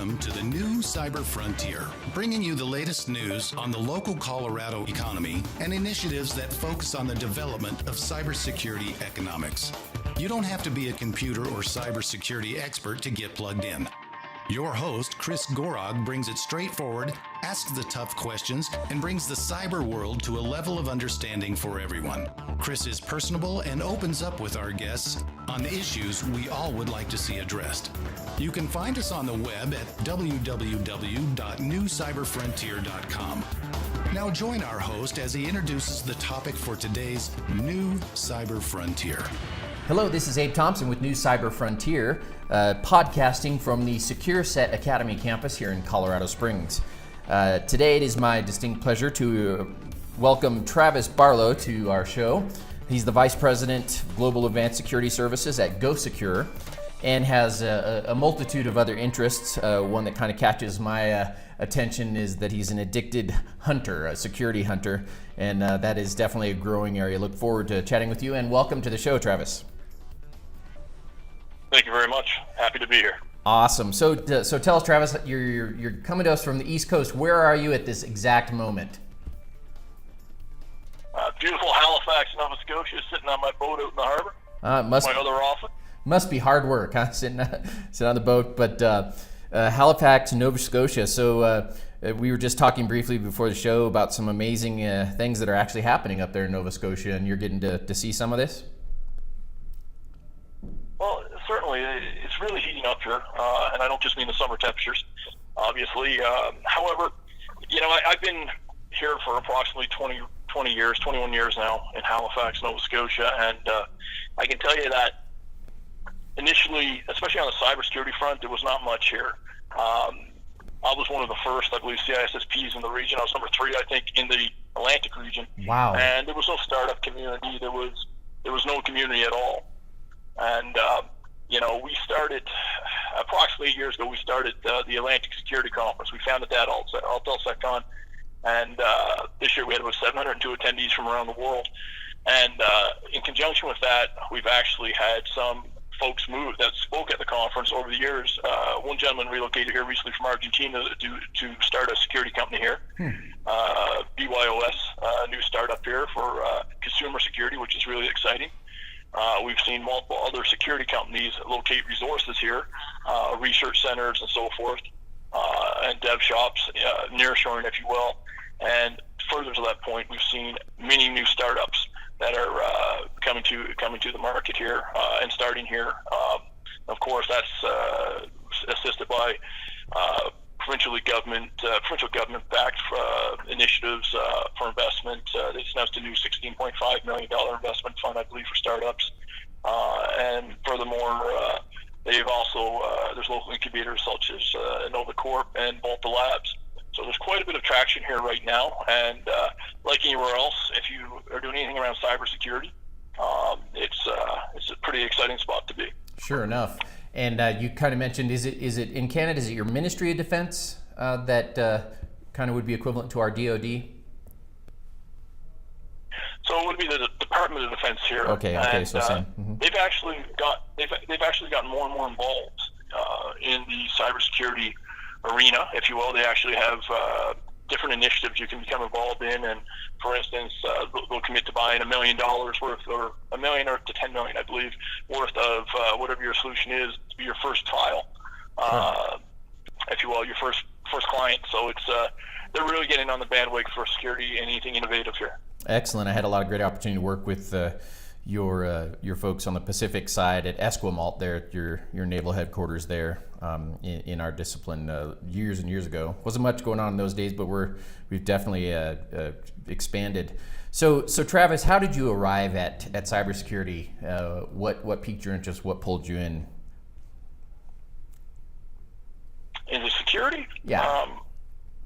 Welcome to the new Cyber Frontier, bringing you the latest news on the local Colorado economy and initiatives that focus on the development of cybersecurity economics. You don't have to be a computer or cybersecurity expert to get plugged in. Your host, Chris Gorog, brings it straightforward, asks the tough questions, and brings the cyber world to a level of understanding for everyone. Chris is personable and opens up with our guests on the issues we all would like to see addressed. You can find us on the web at www.newcyberfrontier.com. Now join our host as he introduces the topic for today's New Cyber Frontier. Hello, this is Abe Thompson with New Cyber Frontier, podcasting from the SecureSet Academy campus here in Colorado Springs. Today it is my distinct pleasure to welcome Travis Barlow to our show. He's the Vice President of Global Advanced Security Services at GoSecure and has a multitude of other interests. One that kind of catches my attention is that he's an addicted hunter, a security hunter, and that is definitely a growing area. Look forward to chatting with you, and welcome to the show, Travis. Thank you very much. Happy to be here. Awesome. So tell us, Travis, you're coming to us from the East Coast. Where are you at this exact moment? Beautiful Halifax, Nova Scotia, sitting on my boat out in the harbor. My other office. Must be hard work, huh? Sitting on the boat. But Halifax, Nova Scotia. So we were just talking briefly before the show about some amazing things that are actually happening up there in Nova Scotia, and you're getting to see some of this? Well, certainly, it's really heating up here, and I don't just mean the summer temperatures, obviously. However, I've been here for approximately 21 years now in Halifax, Nova Scotia, and I can tell you that initially, especially on the cybersecurity front, there was not much here. I was one of the first, I believe, CISSPs in the region. I was number 3, I think, in the Atlantic region. Wow. And there was no startup community. There was no community at all. And, we started, approximately 8 years ago, we started the Atlantic Security Conference. We founded that AtlSecCon. And this year we had about 702 attendees from around the world. And in conjunction with that, we've actually had some folks move that spoke at the conference over the years. One gentleman relocated here recently from Argentina to start a security company here. BYOS, a new startup here for consumer security, which is really exciting. We've seen multiple other security companies locate resources here, research centers and so forth, and dev shops, nearshoring, if you will. And further to that point, we've seen many new startups that are coming to the market here and starting here. Of course, that's assisted by provincial government-backed initiatives for investment. They just announced a new $16.5 million investment fund, I believe, for startups. And furthermore, they've also there's local incubators such as Nova Corp and Volta Labs. So there's quite a bit of traction here right now, and like anywhere else, if you are doing anything around cybersecurity, it's a pretty exciting spot to be. Sure enough. And you kind of mentioned, is it in Canada? Is it your Ministry of Defense that kind of would be equivalent to our DoD? So it would be the Department of Defense here. Okay. And, so same. Mm-hmm. They've actually gotten more and more involved in the cybersecurity arena, if you will. They actually have different initiatives you can become involved in, and for instance, they'll commit to buying $1 million worth, or $1 million or to $10 million, I believe, worth of whatever your solution is to be your first trial, if you will, your first client. So it's they're really getting on the bandwagon for security and anything innovative here. Excellent. I had a lot of great opportunity to work with your folks on the Pacific side at Esquimalt there at your naval headquarters there in our discipline years and years ago. Wasn't much going on in those days, but we've definitely expanded. So Travis, how did you arrive at cybersecurity? What piqued your interest? What pulled you in? In the security? Yeah.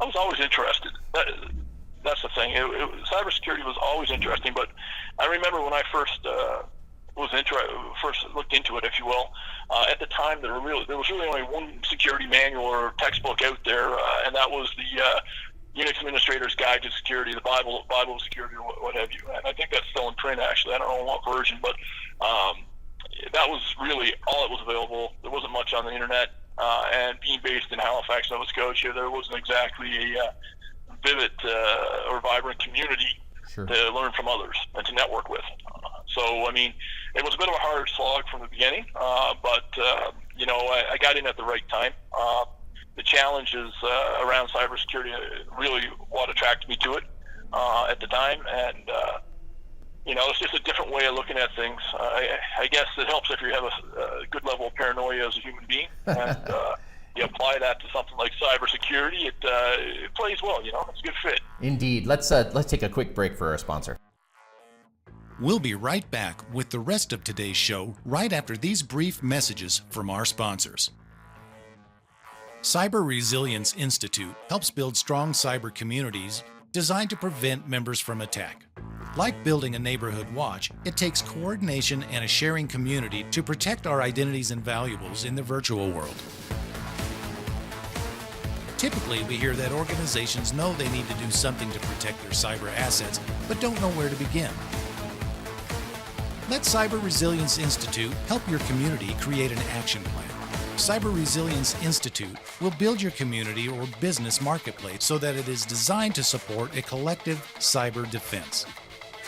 I was always interested. That's the thing. Cybersecurity was always interesting, but I remember when I first looked into it, if you will. At the time, there was really only one security manual or textbook out there, and that was the Unix Administrator's Guide to Security, the Bible of Security, or what have you. And I think that's still in print, actually. I don't know what version, but that was really all that was available. There wasn't much on the internet, and being based in Halifax, Halifax, Nova Scotia, there wasn't exactly a vivid or vibrant community Sure. to learn from others and to network with. So, I mean, it was a bit of a hard slog from the beginning, but I got in at the right time. The challenges around cybersecurity really what attracted me to it at the time, and it's just a different way of looking at things. I guess it helps if you have a good level of paranoia as a human being, and you apply that to something like cybersecurity. It plays well. It's a good fit. Indeed. Let's take a quick break for our sponsor. We'll be right back with the rest of today's show right after these brief messages from our sponsors. Cyber Resilience Institute helps build strong cyber communities designed to prevent members from attack. Like building a neighborhood watch, it takes coordination and a sharing community to protect our identities and valuables in the virtual world. Typically, we hear that organizations know they need to do something to protect their cyber assets, but don't know where to begin. Let Cyber Resilience Institute help your community create an action plan. Cyber Resilience Institute will build your community or business marketplace so that it is designed to support a collective cyber defense.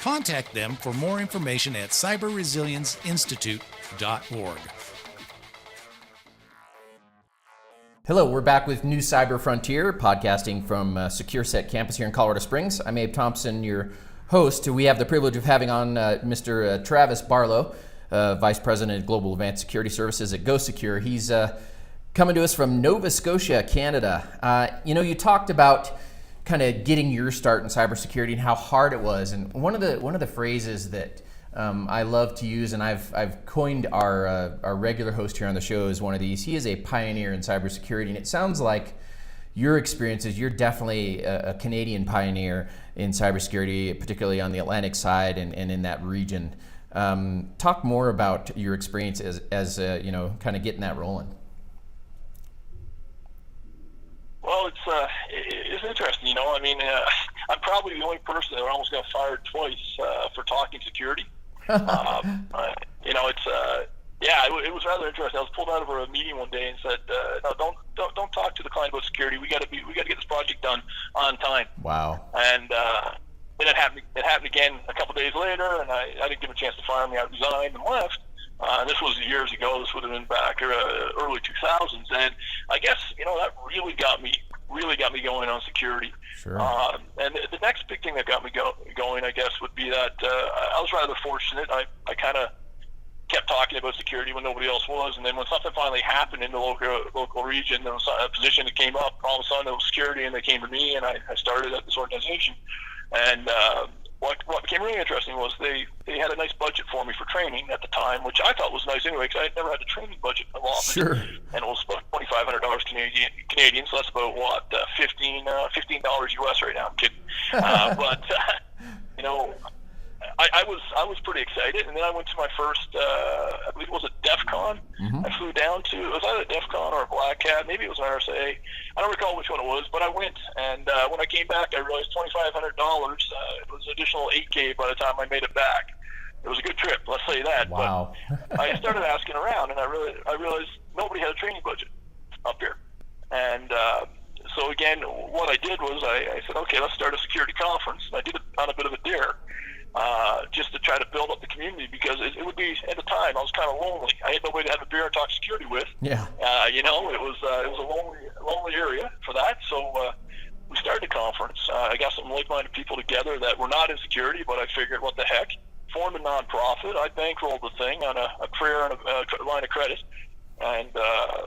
Contact them for more information at cyberresilienceinstitute.org. Hello, we're back with New Cyber Frontier, podcasting from SecureSet campus here in Colorado Springs. I'm Abe Thompson, your host. We have the privilege of having on Mr. Travis Barlow, Vice President of Global Advanced Security Services at GoSecure. He's coming to us from Nova Scotia, Canada. You talked about kind of getting your start in cybersecurity and how hard it was. And one of the phrases that I love to use, and I've coined our regular host here on the show as one of these. He is a pioneer in cybersecurity, and it sounds like your experiences, you're definitely a Canadian pioneer in cybersecurity, particularly on the Atlantic side and in that region. Talk more about your experience as kind of getting that rolling. Well, it's interesting. I'm probably the only person that almost got fired twice for talking security. It was rather interesting. I was pulled out of a meeting one day and said, "No, don't talk to the client about security. We got to get this project done on time." Wow. And then it happened again a couple days later, and I didn't give a chance to fire me. I resigned and left. This was years ago. This would have been back early 2000s, and I guess that really got me going on security. Sure. And the next big thing that got me going, I guess, would be that I was rather fortunate. I kind of kept talking about security when nobody else was, and then when something finally happened in the local region, there was a position that came up. All of a sudden, it was security, and they came to me, and I started at this organization. And what became really interesting was they had a nice budget for me for training at the time, which I thought was nice anyway, because I had never had a training budget allotment. Sure. And it was about $2,500 Canadian, so that's about what, $15 US right now. I'm kidding. I was pretty excited, and then I went to my first, I believe it was a DEF CON. Mm-hmm. I flew down to, it was either a DEF CON or a Black Hat, maybe it was an RSA. I don't recall which one it was, but I went, and when I came back, I realized $2,500, it was an additional $8K by the time I made it back. It was a good trip, let's say that. Wow. But I started asking around, and I realized nobody had a training budget up here. And so again, what I did was I said, okay, let's start a security conference. And I did it on a bit of a dare. Just to try to build up the community, because it would be, at the time, I was kind of lonely. I had nobody to have a beer and talk security with. Yeah. It was a lonely area for that. So we started a conference. I got some like-minded people together that were not in security, but I figured, what the heck? Formed a nonprofit. I bankrolled the thing on a prayer and a line of credit. And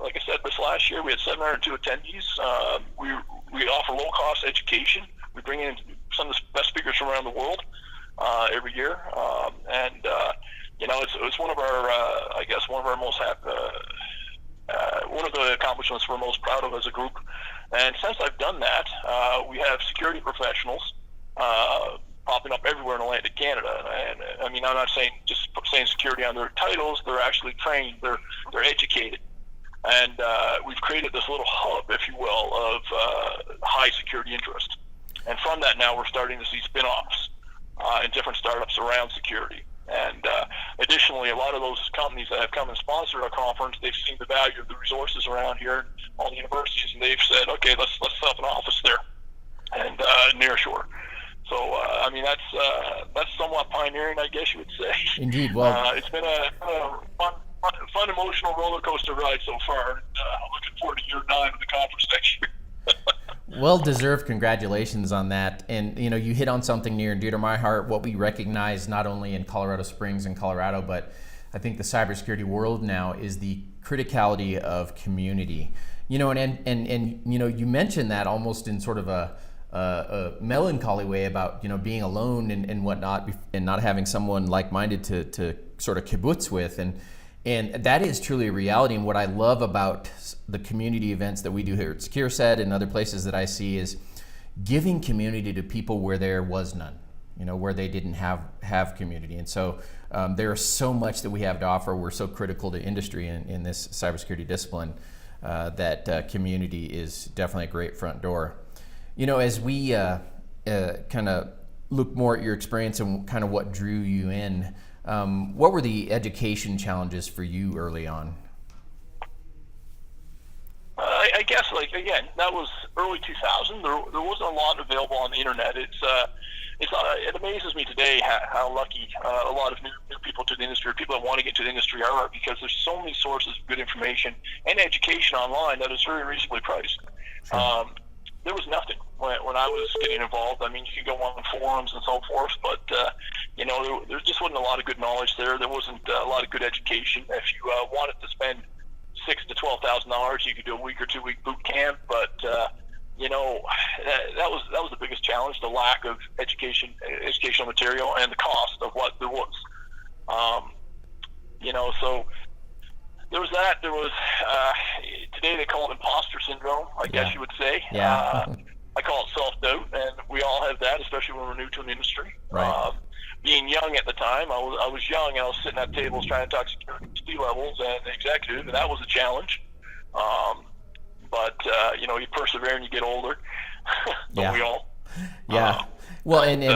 like I said, this last year we had 702 attendees. We offer low-cost education. We bring in some of the best speakers from around the world every year, it's one of our, I guess, one of our most one of the accomplishments we're most proud of as a group. And since I've done that, we have security professionals popping up everywhere in Atlantic Canada. And I'm not saying security on their titles. They're actually trained. They're educated. And we've created this little hub, if you will, of high security interest. And from that, now we're starting to see spin-offs in different startups around security. And additionally, a lot of those companies that have come and sponsored our conference, they've seen the value of the resources around here. all the universities, and they've said, okay, let's set up an office there and near shore. So I mean, that's somewhat pioneering, I guess you would say. Indeed. Well, it's been a fun, emotional roller coaster ride so far. I'm looking forward to year 9 of the conference next year. well-deserved congratulations on that. And you hit on something near and dear to my heart. What we recognize not only in Colorado Springs and Colorado, but I think the cybersecurity world now is the criticality of community. And you mentioned that almost in sort of a melancholy way about being alone and whatnot, and not having someone like-minded to sort of kibbutz with, and that is truly a reality. And what I love about the community events that we do here at SecureSet and other places that I see is giving community to people where there was none, where they didn't have community. And so there's so much that we have to offer. We're so critical to industry in this cybersecurity discipline that community is definitely a great front door. As we kind of look more at your experience and kind of what drew you in, what were the education challenges for you early on? I guess, again, that was early 2000. There wasn't a lot available on the internet. It amazes me today how lucky a lot of new people to the industry, people that want to get to the industry are, because there's so many sources of good information and education online that is very reasonably priced. Sure. There was nothing when I was getting involved. I mean, you could go on forums and so forth, but there just wasn't a lot of good knowledge there. There wasn't a lot of good education. If you wanted to spend $6,000 to $12,000, you could do a week or 2 week boot camp, but that was the biggest challenge: the lack of educational material, and the cost of what there was. So there was that. There was today they call it imposter syndrome, I guess you would say. Yeah. I call it self-doubt, and we all have that, especially when we're new to an industry. Right. Being young at the time, I was young, and I was sitting at tables trying to talk security levels and executive, and that was a challenge. But you persevere and you get older. Don't we all? Yeah. So I mean,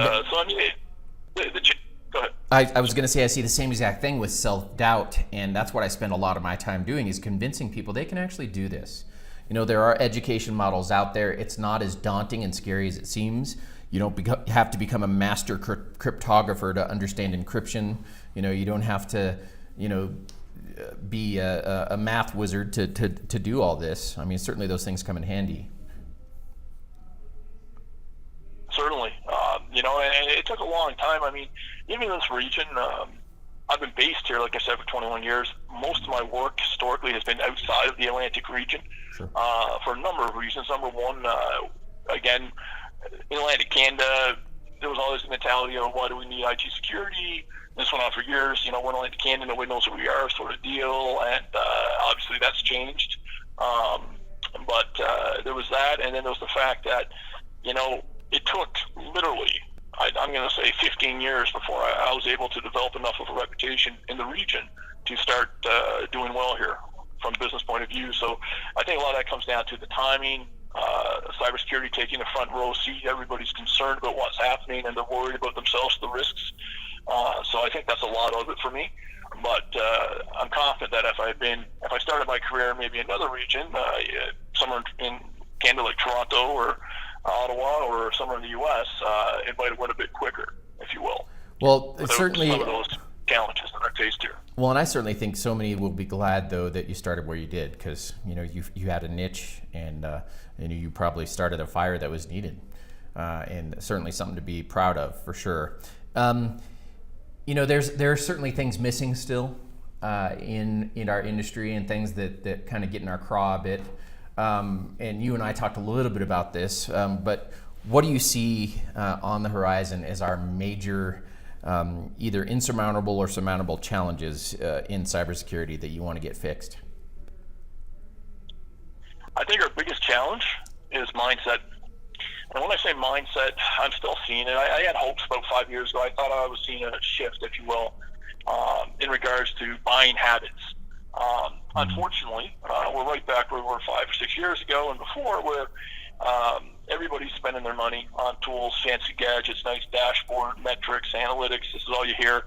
go ahead. I was going to say, I see the same exact thing with self-doubt, and that's what I spend a lot of my time doing, is convincing people they can actually do this. There are education models out there. It's not as daunting and scary as it seems. You don't have to become a master cryptographer to understand encryption. You don't have to, be a math wizard to do all this. I mean, certainly those things come in handy. Certainly. And it took a long time. I mean, even in this region, I've been based here, like I said, for 21 years. Most of my work historically has been outside of the Atlantic region. Sure. For a number of reasons. Number one, again, in Atlantic Canada, there was always the mentality of, why do we need IT security? This went on for years. We're in Atlantic Canada, nobody knows who we are, sort of deal. And obviously that's changed. But there was that, and then there was the fact that, it took literally, I'm going to say 15 years before I was able to develop enough of a reputation in the region to start doing well here from a business point of view. So I think a lot of that comes down to the timing, cybersecurity taking a front row seat. Everybody's concerned about what's happening, and they're worried about themselves, the risks. So I think that's a lot of it for me. But I'm confident that if I started my career in maybe another region, somewhere in Canada like Toronto or Ottawa or somewhere in the U.S., it might have went a bit quicker, if you will. Well, certainly some of those challenges that are faced here. Well, and I certainly think so many will be glad, though, that you started where you did, because you had a niche, and you probably started a fire that was needed, and certainly something to be proud of, for sure. There are certainly things missing still in our industry, and things that kind of get in our craw a bit. And you and I talked a little bit about this, but what do you see on the horizon as our major either insurmountable or surmountable challenges in cybersecurity that you want to get fixed? I think our biggest challenge is mindset. And when I say mindset, I'm still seeing it. I had hopes about 5 years ago. I thought I was seeing a shift, if you will, in regards to buying habits. Unfortunately, we're right back where we were 5 or 6 years ago and before, where everybody's spending their money on tools, fancy gadgets, nice dashboard, metrics, analytics. This is all you hear. At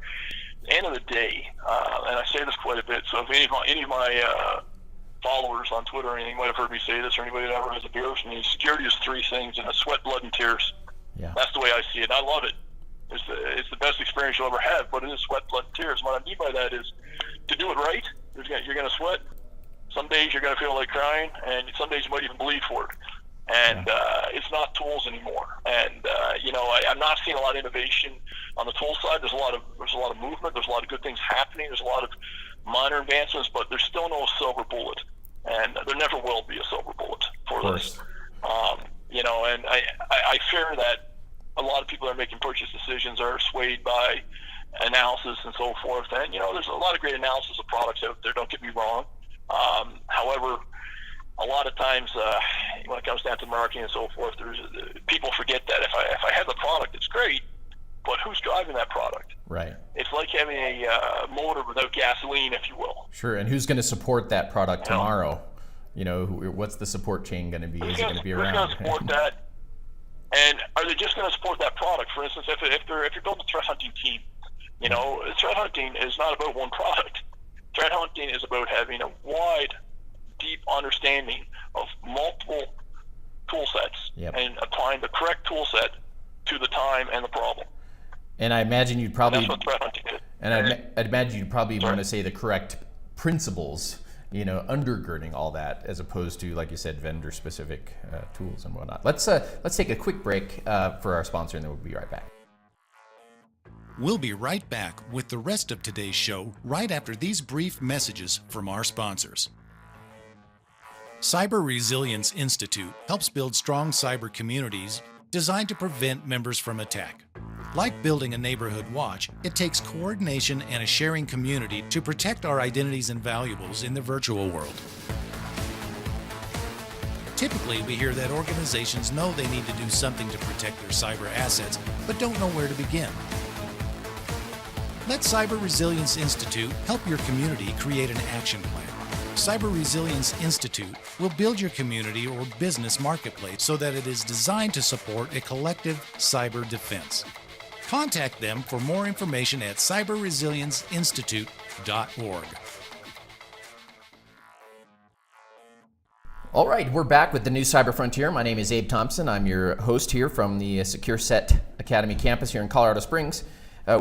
the end of the day, and I say this quite a bit, so if any of my followers on Twitter or anything might have heard me say this, or anybody that ever has a beer with me, security is three things, and it's sweat, blood, and tears. Yeah. That's the way I see it. I love it. It's the best experience you'll ever have, but it is sweat, blood, and tears. What I mean by that is, to do it right, you're going to sweat. Some days you're going to feel like crying, and some days you might even bleed for it. And it's not tools anymore. And I'm not seeing a lot of innovation on the tool side. There's a lot of movement. There's a lot of good things happening. There's a lot of minor advancements, but there's still no silver bullet, and there never will be a silver bullet for this. And I fear that a lot of people that are making purchase decisions are swayed by analysis and so forth. And there's a lot of great analysis of products out there. Don't get me wrong. However, a lot of times when it comes down to marketing and so forth, people forget that if I have the product, it's great, but who's driving that product? Right. It's like having a motor without gasoline, if you will. Sure. And who's going to support that product tomorrow? What's the support chain going to be? Is it going to be around? Who's going to support that? And are they just going to support that product? For instance, if you're building a threat hunting team, threat hunting is not about one product. Threat hunting is about having a wide, deep understanding of multiple tool sets and applying the correct tool set to the time and the problem. And I imagine you'd probably. And that's what threat hunting is. And I'd imagine you'd probably want to say the correct principles, undergirding all that, as opposed to, like you said, vendor-specific tools and whatnot. Let's take a quick break for our sponsor, and then we'll be right back. We'll be right back with the rest of today's show right after these brief messages from our sponsors. Cyber Resilience Institute helps build strong cyber communities designed to prevent members from attack. Like building a neighborhood watch, it takes coordination and a sharing community to protect our identities and valuables in the virtual world. Typically, we hear that organizations know they need to do something to protect their cyber assets, but don't know where to begin. Let Cyber Resilience Institute help your community create an action plan. Cyber Resilience Institute will build your community or business marketplace so that it is designed to support a collective cyber defense. Contact them for more information at cyberresilienceinstitute.org. All right, we're back with the new Cyber Frontier. My name is Abe Thompson. I'm your host here from the SecureSet Academy campus here in Colorado Springs.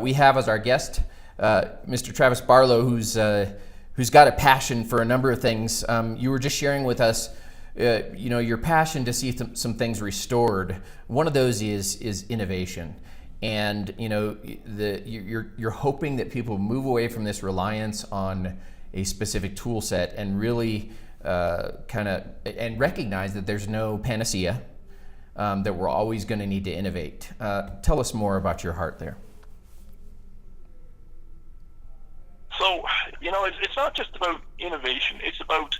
We have as our guest Mr. Travis Barlow, who's got a passion for a number of things. You were just sharing with us, your passion to see some things restored. One of those is innovation, and you're hoping that people move away from this reliance on a specific tool set and really and recognize that there's no panacea, that we're always going to need to innovate. Tell us more about your heart there. So, it's not just about innovation. It's about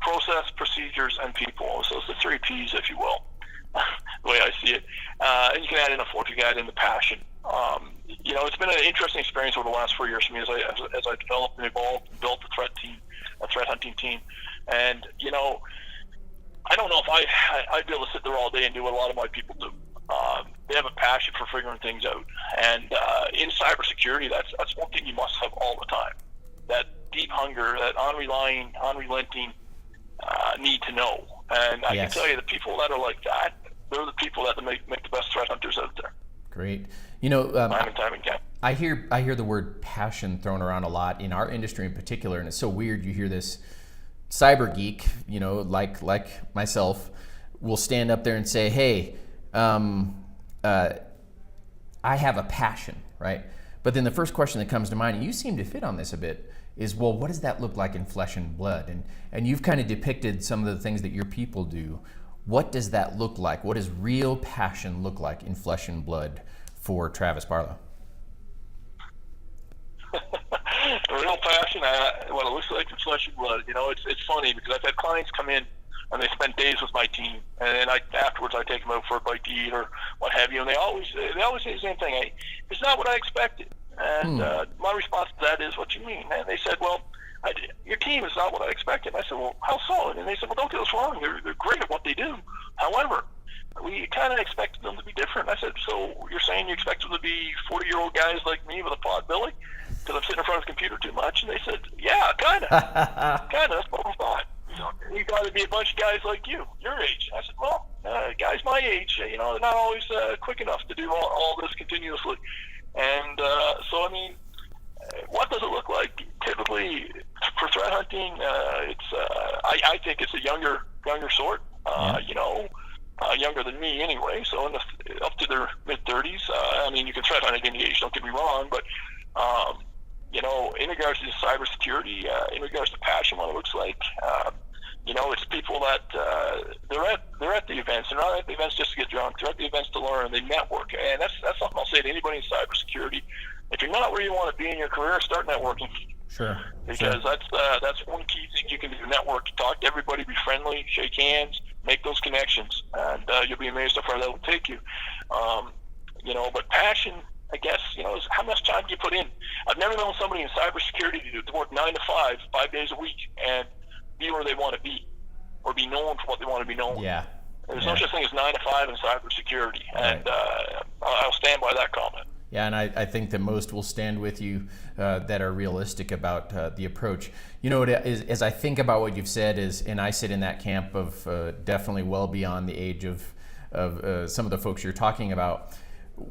process, procedures, and people. So it's the three Ps, if you will, the way I see it. And you can add in a fourth, you can add in the passion. It's been an interesting experience over the last 4 years for me as I developed and evolved and built a threat hunting team. And, I don't know if I'd be able to sit there all day and do what a lot of my people do. They have a passion for figuring things out. And in cybersecurity, that's one thing you must have all the time. That deep hunger, that unrelenting need to know. And I can tell you, the people that are like that, they're the people that make the best threat hunters out there. Great. Time and time again. I hear the word passion thrown around a lot in our industry in particular, and it's so weird. You hear this cyber geek, like myself, will stand up there and say, "Hey, I have a passion," right? But then the first question that comes to mind, and you seem to fit on this a bit, is, well, what does that look like in flesh and blood? And you've kind of depicted some of the things that your people do. What does that look like? What does real passion look like in flesh and blood for Travis Barlow? Real passion, what it looks like in flesh and blood. It's funny because I've had clients come in and they spend days with my team, and then afterwards I take them out for a bite to eat or what have you, and they always say the same thing. Hey, it's not what I expected. And my response to that is, what you mean? And they said, well, your team is not what I expected. I said, well, how so? And they said, well, don't get us wrong. They're great at what they do. However, we kind of expected them to be different. I said, so you're saying you expect them to be 40-year-old guys like me with a pot belly because I'm sitting in front of the computer too much? And they said, yeah, kind of. That's what we thought. you got to be a bunch of guys like you, your age. I said, well, guys my age, they're not always quick enough to do all this continuously. And so, I mean, what does it look like? Typically, for threat hunting, I think it's a younger sort. Younger than me anyway. So up to their mid-30s. I mean, you can threat hunt at any age. Don't get me wrong, but in regards to cybersecurity, in regards to passion, what it looks like, it's people that they're at the events. They're not at the events just to get drunk. They're at the events to learn. They network, and that's something I'll say to anybody in cybersecurity. If you're not where you want to be in your career, start networking. Sure. Because that's one key thing you can do. Network, talk to everybody, be friendly, shake hands, make those connections, and you'll be amazed how far that will take you. But passion, I guess, is how much time do you put in? I've never known somebody in cybersecurity to work 9 to 5 days a week, and be where they want to be, or be known for what they want to be known. Yeah. There's no such thing as 9 to 5 in cybersecurity, and I'll stand by that comment. Yeah, and I think that most will stand with you that are realistic about the approach. As I think about what you've said, and I sit in that camp of definitely well beyond the age of some of the folks you're talking about.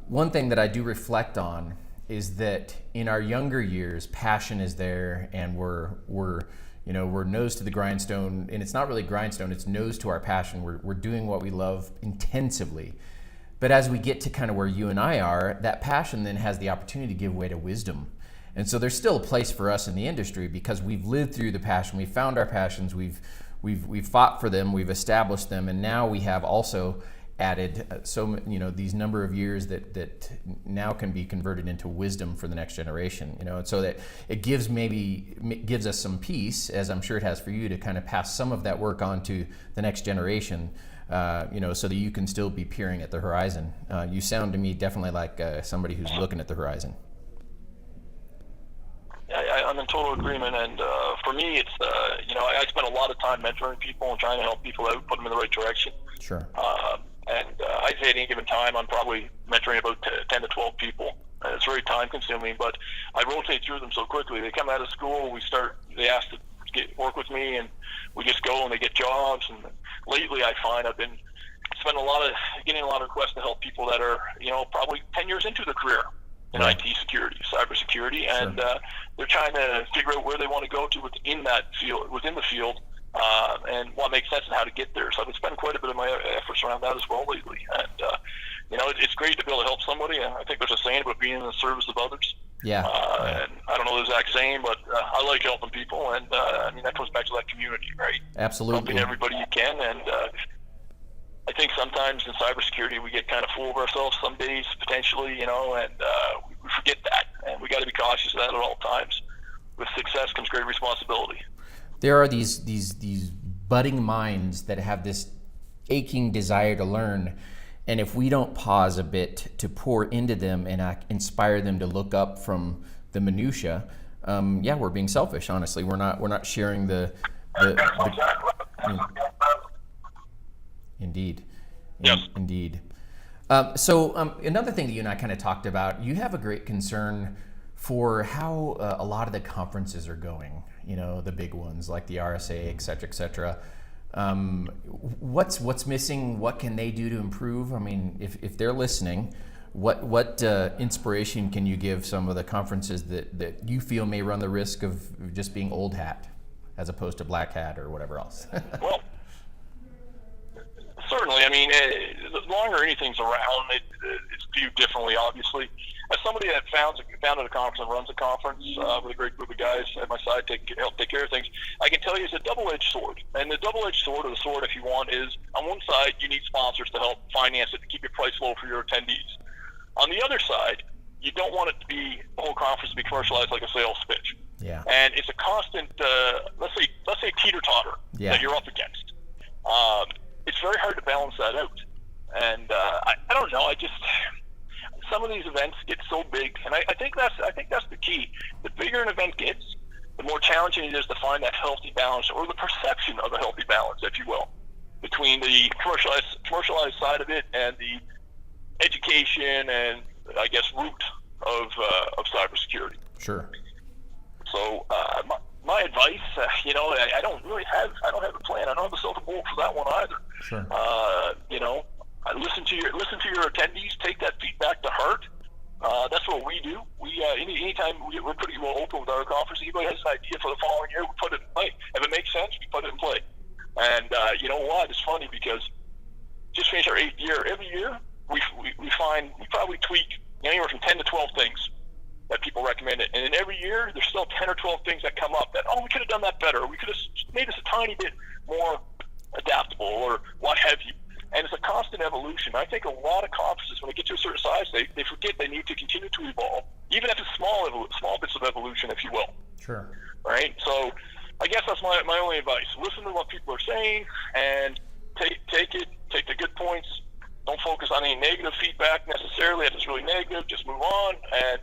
One thing that I do reflect on is that in our younger years, passion is there, and we're nose to the grindstone, and it's not really grindstone; it's nose to our passion. We're doing what we love intensively. But as we get to kind of where you and I are, that passion then has the opportunity to give way to wisdom. And so there's still a place for us in the industry because we've lived through the passion, we've found our passions, we've fought for them, we've established them, and now we have also added these number of years that now can be converted into wisdom for the next generation. And so that it gives us some peace, as I'm sure it has for you, to kind of pass some of that work on to the next generation. So that you can still be peering at the horizon. You sound to me definitely like somebody who's looking at the horizon. I'm in total agreement, and for me, it's I spend a lot of time mentoring people and trying to help people out, put them in the right direction. Sure. I'd say at any given time, I'm probably mentoring about 10 to 12 people. And it's very time consuming, but I rotate through them so quickly. They come out of school, they ask to work with me, and we just go and they get jobs. And lately I find I've been getting a lot of requests to help people that are, probably 10 years into their career in IT security, cybersecurity, and they're trying to figure out where they want to go to within the field, and what makes sense and how to get there. So I've been spending quite a bit of my efforts around that as well lately. And, it's great to be able to help somebody. I think there's a saying about being in the service of others. Yeah. And I don't know the exact saying, but I like helping people, and that comes back to that community, right? Absolutely. Helping everybody you can, and I think sometimes in cybersecurity we get kind of full of ourselves some days, potentially, and we forget that, and we got to be cautious of that at all times. With success comes great responsibility. There are these budding minds that have this aching desire to learn. And if we don't pause a bit to pour into them and inspire them to look up from the minutia, we're being selfish. Honestly, we're not sharing the Indeed. Yes. Indeed. So another thing that you and I kind of talked about, you have a great concern for how a lot of the conferences are going. The big ones like the RSA, et cetera, et cetera. What's missing? What can they do to improve? I mean, if they're listening, what inspiration can you give some of the conferences that you feel may run the risk of just being old hat as opposed to black hat or whatever else? Well, certainly. I mean, the longer anything's around, it's viewed differently, obviously. As somebody that founded a conference and runs a conference with a great group of guys at my side to help take care of things, I can tell you it's a double-edged sword. And the double-edged sword, or the sword if you want, is on one side you need sponsors to help finance it, to keep your price low for your attendees. On the other side, you don't want it to be the whole conference to be commercialized like a sales pitch. Yeah. And it's a constant, let's say teeter-totter that you're up against. It's very hard to balance that out. And I don't know. Some of these events get so big, and I think that's the key. The bigger an event gets, the more challenging it is to find that healthy balance, or the perception of a healthy balance, if you will, between the commercialized side of it and the education and, I guess, root of cybersecurity. Sure. So my advice advice. I don't have a plan. I don't have a silver bullet for that one either. Sure. I listen to your attendees. Take that feedback to heart. That's what we do. Anytime we're pretty well open with our conference. Anybody has an idea for the following year, we put it in play. If it makes sense, we put it in play. And you know what? It's funny because just finished our 8th year. Every year we find we probably tweak anywhere from 10 to 12 things that people recommend it. And then every year there's still 10 or 12 things that come up that, we could have done that better. We could have made this a tiny bit more adaptable or what have you. And it's a constant evolution. I think a lot of conferences, when they get to a certain size, they forget they need to continue to evolve, even if it's small bits of evolution, if you will. Sure. Right? So I guess that's my only advice. Listen to what people are saying and take the good points. Don't focus on any negative feedback necessarily. If it's really negative, just move on and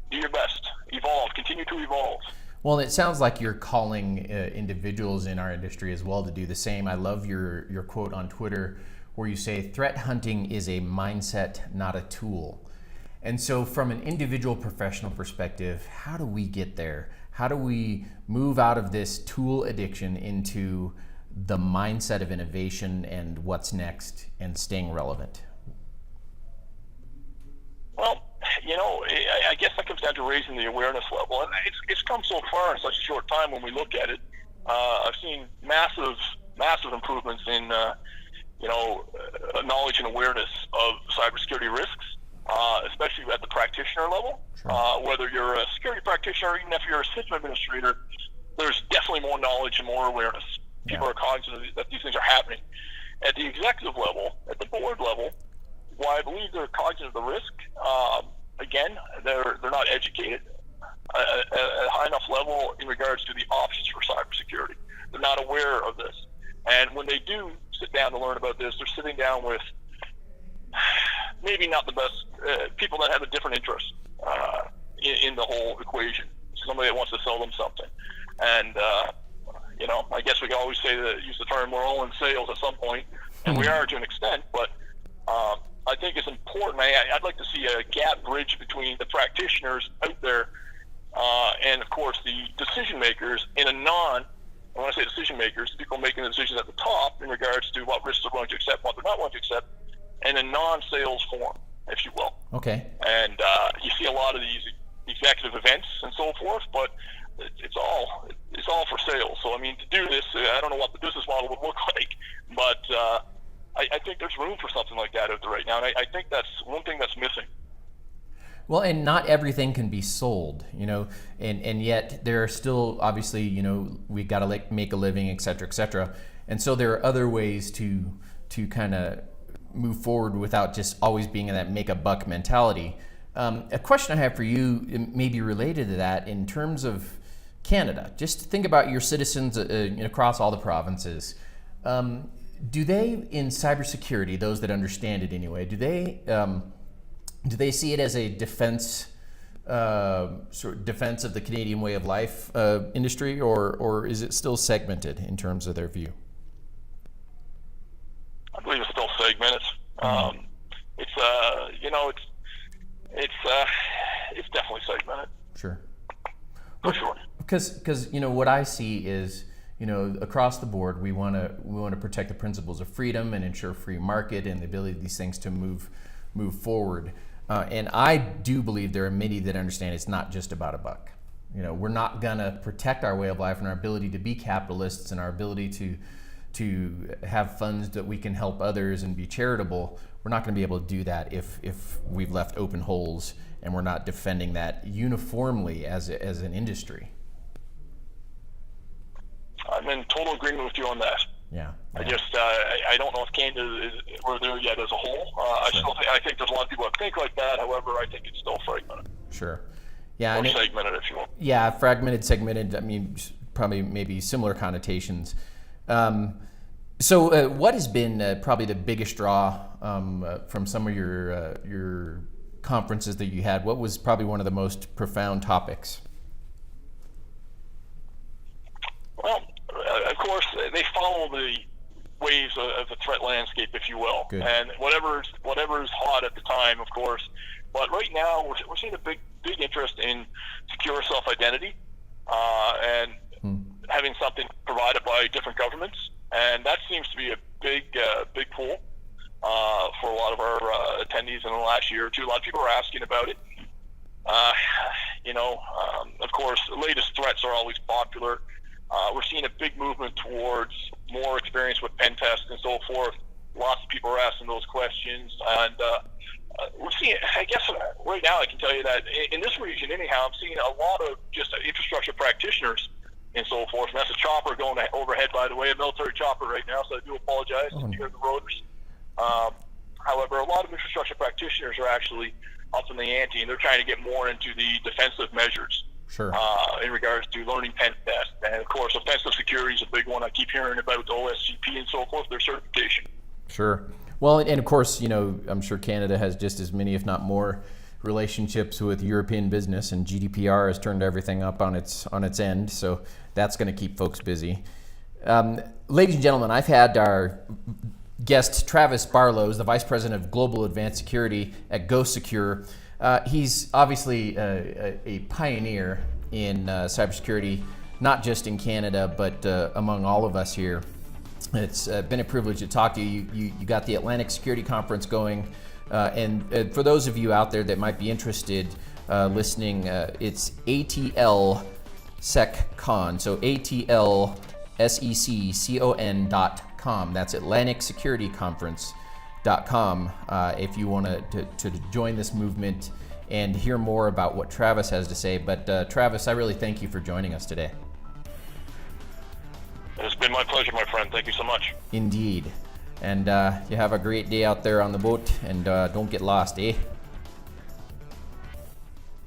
do your best. Evolve. Continue to evolve. Well, it sounds like you're calling individuals in our industry as well to do the same. I love your quote on Twitter where you say, threat hunting is a mindset, not a tool. And so from an individual professional perspective, how do we get there? How do we move out of this tool addiction into the mindset of innovation and what's next and staying relevant? Well, I guess that comes down to raising the awareness level. And it's come so far in such a short time when we look at it. I've seen massive improvements in, knowledge and awareness of cybersecurity risks, especially at the practitioner level. Sure. Whether you're a security practitioner or even if you're a system administrator, there's definitely more knowledge and more awareness. People are cognizant that these things are happening. At the executive level, at the board level, while I believe they're cognizant of the risk, again, they're not educated at a high enough level in regards to the options for cybersecurity. They're not aware of this. And when they do sit down to learn about this, they're sitting down with maybe not the best people that have a different interest in the whole equation. Somebody that wants to sell them something. And, I guess we can always use the term we're all in sales at some point, and we are to an extent, but I think it's important. I'd like to see a gap bridge between the practitioners out there and, of course, the decision makers in a when I say decision makers, people making the decisions at the top in regards to what risks they're going to accept, what they're not going to accept, in a non-sales form, if you will. Okay. And you see a lot of these executive events and so forth, but it's all for sales. So, to do this, I don't know what the business model would look like, but I think there's room for something like that out there right now, and I think that's one thing that's missing. Well, and not everything can be sold, and yet there are still, obviously, we got to make a living, et cetera, and so there are other ways to kind of move forward without just always being in that make a buck mentality. A question I have for you may be related to that in terms of Canada. Just think about your citizens across all the provinces. Do they, in cybersecurity, those that understand it anyway, do they see it as a defense of the Canadian way of life industry, or is it still segmented in terms of their view? I believe it's still segmented. It's definitely segmented. Sure. For sure. Because what I see is across the board we want to protect the principles of freedom and ensure free market and the ability of these things to move forward. And I do believe there are many that understand it's not just about a buck. We're not gonna protect our way of life and our ability to be capitalists and our ability to have funds that we can help others and be charitable. We're not going to be able to do that if we've left open holes and we're not defending that uniformly as an industry. I'm in total agreement with you on that. Yeah. I don't know if Canada we're there yet as a whole. Sure. I think there's a lot of people that think like that. However, I think it's still fragmented. Sure. Yeah. Or segmented, if you will. Yeah, fragmented, segmented. Probably maybe similar connotations. So what has been probably the biggest draw from some of your conferences that you had? What was probably one of the most profound topics? Well, of course, they follow the waves of the threat landscape, if you will. Good. And whatever's hot at the time, of course. But right now, we're seeing a big interest in secure self-identity, and having something provided by different governments, and that seems to be a big pull for a lot of our attendees in the last year or two. A lot of people are asking about it. Of course, the latest threats are always popular. We're seeing a big movement towards more experience with pen tests and so forth. Lots of people are asking those questions, and we're seeing, I guess right now I can tell you that in this region anyhow, I'm seeing a lot of just infrastructure practitioners and so forth. And that's a chopper going overhead, by the way, a military chopper right now, so I do apologize if you hear the rotors. However, a lot of infrastructure practitioners are actually up in the ante, and they're trying to get more into the defensive measures. Sure. In regards to learning pen test. And of course, offensive security is a big one. I keep hearing about the OSCP and so forth, their certification. Sure. Well, and of course, I'm sure Canada has just as many, if not more, relationships with European business, and GDPR has turned everything up on its end, so that's going to keep folks busy. Ladies and gentlemen, I've had our guest Travis Barlow, the Vice President of Global Advanced Security at GoSecure. He's obviously a pioneer in cybersecurity, not just in Canada, but among all of us here. It's been a privilege to talk to you. You got the AtlSecCon Conference going, and for those of you out there that might be interested listening, it's AtlSecCon, so AtlSecCon.com. That's AtlSecCon.com if you want to join this movement and hear more about what Travis has to say. But Travis, I really thank you for joining us today. It's been my pleasure, my friend. Thank you so much. Indeed. And you have a great day out there on the boat, and don't get lost, eh?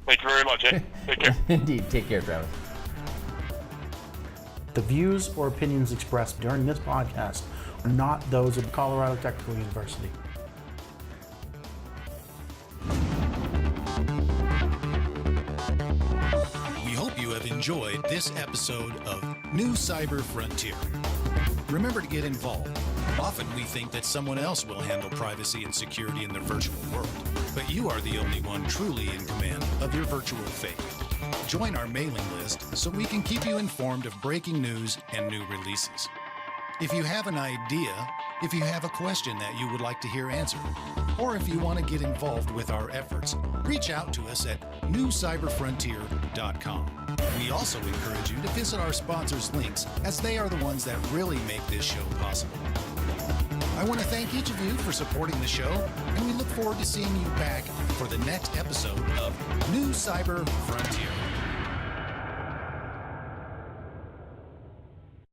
Thank you very much, eh? Take care. Indeed. Take care, Travis. The views or opinions expressed during this podcast are not those of Colorado Technical University. We hope you have enjoyed this episode of New Cyber Frontier. Remember to get involved. Often we think that someone else will handle privacy and security in the virtual world, but you are the only one truly in command of your virtual fate. Join our mailing list so we can keep you informed of breaking news and new releases. If you have an idea, if you have a question that you would like to hear answered, or if you want to get involved with our efforts, reach out to us at newcyberfrontier.com. We also encourage you to visit our sponsors' links, as they are the ones that really make this show possible. I want to thank each of you for supporting the show, and we look forward to seeing you back for the next episode of New Cyber Frontier.